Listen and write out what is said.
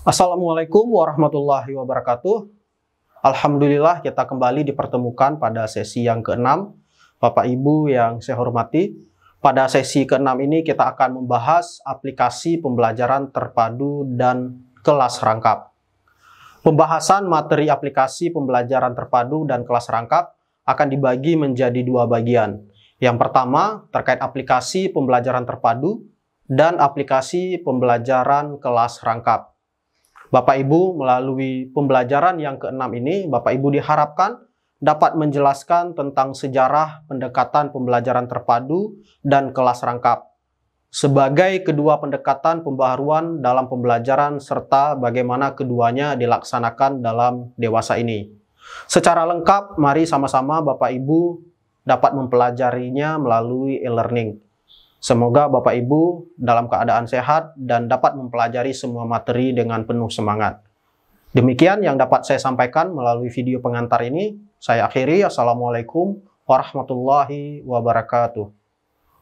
Assalamualaikum warahmatullahi wabarakatuh. Alhamdulillah kita kembali dipertemukan pada sesi yang ke-6. Bapak Ibu yang saya hormati, pada sesi ke-6 ini kita akan membahas aplikasi pembelajaran terpadu dan kelas rangkap. Pembahasan materi aplikasi pembelajaran terpadu dan kelas rangkap akan dibagi menjadi dua bagian. Yang pertama terkait aplikasi pembelajaran terpadu dan aplikasi pembelajaran kelas rangkap. Bapak Ibu melalui pembelajaran yang ke-6 ini, Bapak Ibu diharapkan dapat menjelaskan tentang sejarah pendekatan pembelajaran terpadu dan kelas rangkap sebagai kedua pendekatan pembaharuan dalam pembelajaran serta bagaimana keduanya dilaksanakan dalam dewasa ini. Secara lengkap, mari sama-sama Bapak Ibu dapat mempelajarinya melalui e-learning. Semoga Bapak Ibu dalam keadaan sehat dan dapat mempelajari semua materi dengan penuh semangat. Demikian yang dapat saya sampaikan melalui video pengantar ini. Saya akhiri. Assalamualaikum warahmatullahi wabarakatuh.